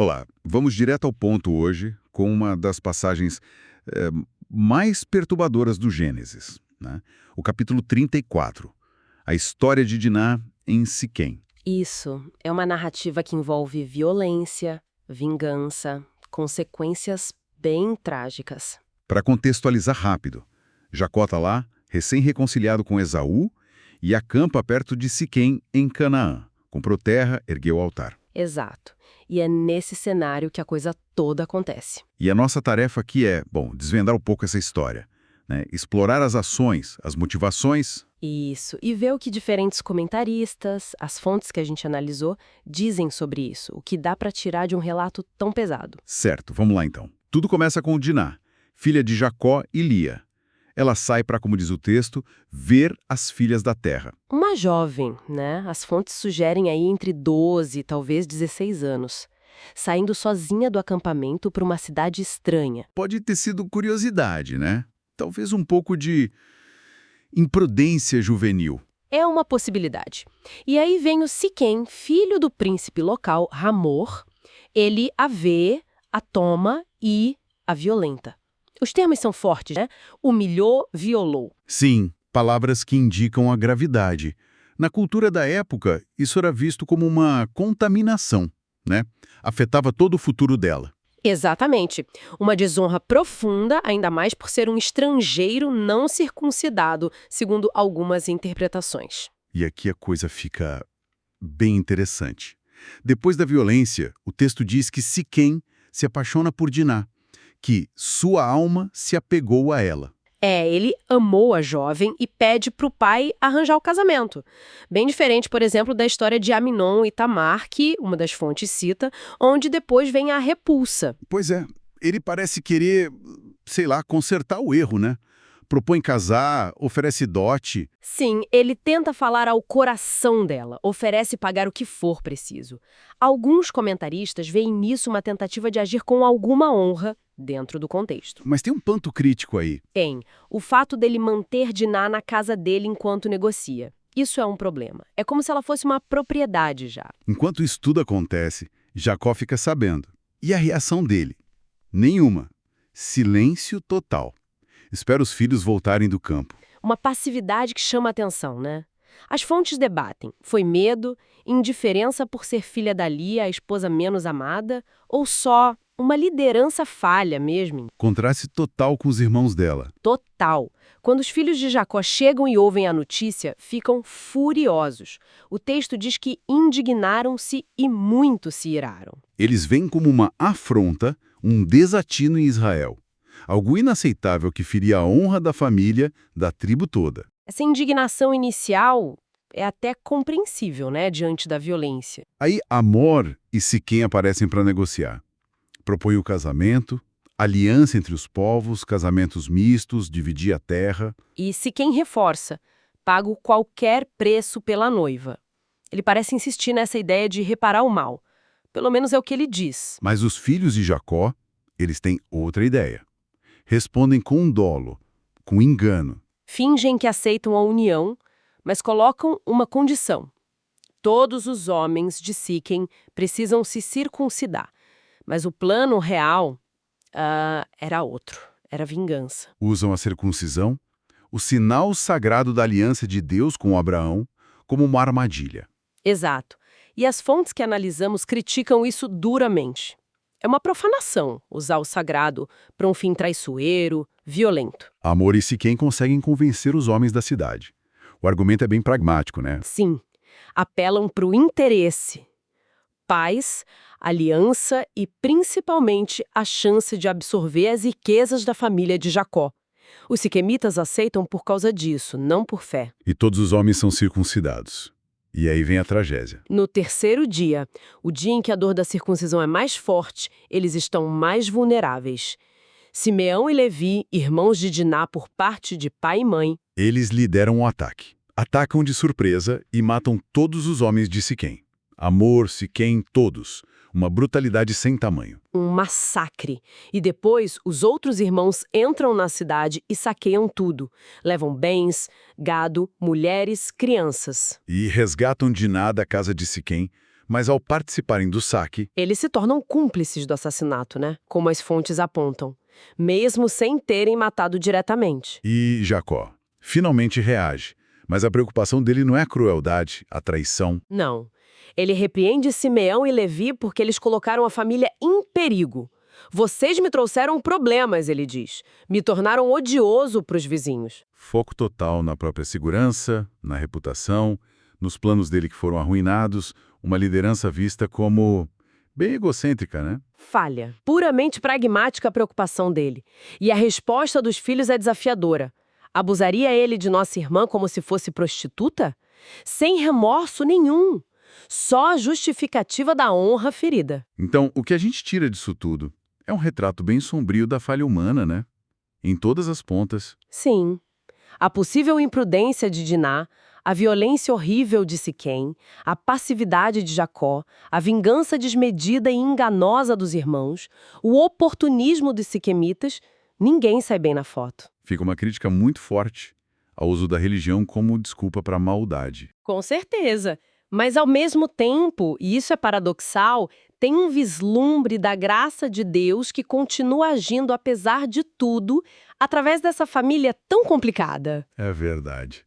Olá, vamos direto ao ponto hoje com uma das passagens eh, mais perturbadoras do Gênesis, né? O capítulo 34, a história de Diná em Siquém. Isso é uma narrativa que envolve violência, vingança, consequências bem trágicas. Para contextualizar rápido, Jacó está lá, recém-reconciliado com Esaú, e acampa perto de Siquém, em Canaã. Comprou terra, ergueu o altar. Exato. E é nesse cenário que a coisa toda acontece. E a nossa tarefa aqui é, desvendar um pouco essa história, né? Explorar as ações, as motivações. Isso. E ver o que diferentes comentaristas, as fontes que a gente analisou, dizem sobre isso. O que dá para tirar de um relato tão pesado. Certo, vamos lá então. Tudo começa com Diná, filha de Jacó e Lia. Ela sai para, como diz o texto, ver as filhas da terra. Uma jovem, né? As fontes sugerem aí entre 12 e talvez 16 anos. Saindo sozinha do acampamento para uma cidade estranha. Pode ter sido curiosidade, né? Talvez um pouco de imprudência juvenil. É uma possibilidade. E aí vem o Siquém, filho do príncipe local, Hamor. Ele a vê, a toma e a violenta. Os termos são fortes, né? Humilhou, violou. Sim, palavras que indicam a gravidade. Na cultura da época, isso era visto como uma contaminação, né? Afetava todo o futuro dela. Exatamente. Uma desonra profunda, ainda mais por ser um estrangeiro não circuncidado, segundo algumas interpretações. E aqui a coisa fica bem interessante. Depois da violência, o texto diz que Siquém se apaixona por Diná, que sua alma se apegou a ela. Ele amou a jovem e pede para o pai arranjar o casamento. Bem diferente, por exemplo, da história de Aminon e Tamar, que uma das fontes cita, onde depois vem a repulsa. Pois é, ele parece querer, sei lá, consertar o erro, né? Propõe casar, oferece dote. Sim, ele tenta falar ao coração dela, oferece pagar o que for preciso. Alguns comentaristas veem nisso uma tentativa de agir com alguma honra dentro do contexto. Mas tem um ponto crítico aí. Tem o fato dele manter Diná na casa dele enquanto negocia. Isso é um problema. É como se ela fosse uma propriedade já. Enquanto isso tudo acontece, Jacó fica sabendo. E a reação dele? Nenhuma. Silêncio total. Espera os filhos voltarem do campo. Uma passividade que chama atenção, né? As fontes debatem. Foi medo, indiferença por ser filha da Lia, a esposa menos amada, ou só uma liderança falha mesmo? Contraste total com os irmãos dela. Total. Quando os filhos de Jacó chegam e ouvem a notícia, ficam furiosos. O texto diz que indignaram-se e muito se iraram. Eles veem como uma afronta, um desatino em Israel. Algo inaceitável que feria a honra da família, da tribo toda. Essa indignação inicial é até compreensível, né, diante da violência. Aí Amor e Siquém aparecem para negociar. Propõe o casamento, aliança entre os povos, casamentos mistos, dividir a terra. E Siquém reforça, pago qualquer preço pela noiva. Ele parece insistir nessa ideia de reparar o mal. Pelo menos é o que ele diz. Mas os filhos de Jacó, eles têm outra ideia. Respondem com dolo, com engano. Fingem que aceitam a união, mas colocam uma condição. Todos os homens de Siquém precisam se circuncidar. Mas o plano real era outro, era vingança. Usam a circuncisão, o sinal sagrado da aliança de Deus com Abraão, como uma armadilha. Exato. E as fontes que analisamos criticam isso duramente. É uma profanação usar o sagrado para um fim traiçoeiro, violento. Amor e Siquém conseguem convencer os homens da cidade. O argumento é bem pragmático, né? Sim, apelam para o interesse. Paz, aliança e, principalmente, a chance de absorver as riquezas da família de Jacó. Os siquemitas aceitam por causa disso, não por fé. E todos os homens são circuncidados. E aí vem a tragédia. No terceiro dia, o dia em que a dor da circuncisão é mais forte, eles estão mais vulneráveis. Simeão e Levi, irmãos de Diná por parte de pai e mãe, Eles lideram o ataque. Atacam de surpresa e matam todos os homens de Siquém. Amor, Siquém, todos. Uma brutalidade sem tamanho. um massacre. E depois, os outros irmãos entram na cidade e saqueiam tudo. Levam bens, gado, mulheres, crianças. E resgatam Diná da casa de Siquém, Mas ao participarem do saque, Eles se tornam cúmplices do assassinato, né? Como as fontes apontam, mesmo sem terem matado diretamente. e Jacó finalmente reage. Mas a preocupação dele não é a crueldade, a traição. Não. Ele repreende Simeão e Levi porque eles colocaram a família em perigo. Vocês me trouxeram problemas, ele diz. Me tornaram odioso para os vizinhos. Foco total na própria segurança, na reputação, nos planos dele que foram arruinados, uma liderança vista como bem egocêntrica, né? Falha. Puramente pragmática a preocupação dele. E a resposta dos filhos é desafiadora. Abusaria ele de nossa irmã como se fosse prostituta? Sem remorso nenhum. Só a justificativa da honra ferida. Então, o que a gente tira disso tudo é um retrato bem sombrio da falha humana, né? Em todas as pontas. Sim. A possível imprudência de Diná, a violência horrível de Siquém, a passividade de Jacó, a vingança desmedida e enganosa dos irmãos, o oportunismo dos siquemitas, ninguém sai bem na foto. Fica uma crítica muito forte ao uso da religião como desculpa para a maldade. Com certeza. Mas, ao mesmo tempo, e isso é paradoxal, tem um vislumbre da graça de Deus que continua agindo apesar de tudo, através dessa família tão complicada. É verdade.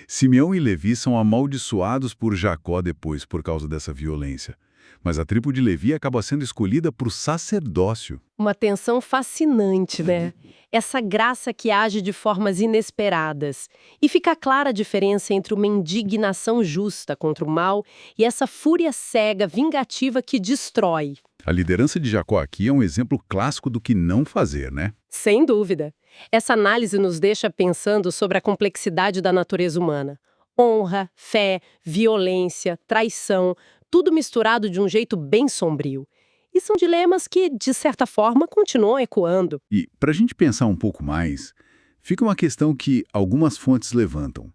Simeão e Levi são amaldiçoados por Jacó depois por causa dessa violência. Mas a tribo de Levi acaba sendo escolhida para o sacerdócio. Uma tensão fascinante, né? Essa graça que age de formas inesperadas. E fica clara a diferença entre uma indignação justa contra o mal e essa fúria cega, vingativa que destrói. A liderança de Jacó aqui é um exemplo clássico do que não fazer, né? Sem dúvida. Essa análise nos deixa pensando sobre a complexidade da natureza humana. Honra, fé, violência, traição, tudo misturado de um jeito bem sombrio. E são dilemas que, de certa forma, continuam ecoando. E, para a gente pensar um pouco mais, fica uma questão que algumas fontes levantam.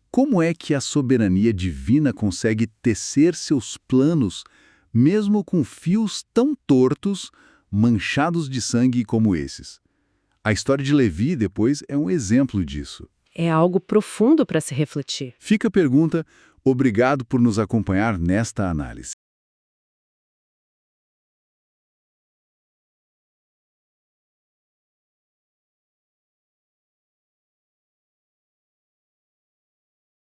Como é que a soberania divina consegue tecer seus planos, mesmo com fios tão tortos, manchados de sangue como esses? A história de Levi, depois, é um exemplo disso. É algo profundo para se refletir. Fica a pergunta, obrigado por nos acompanhar nesta análise.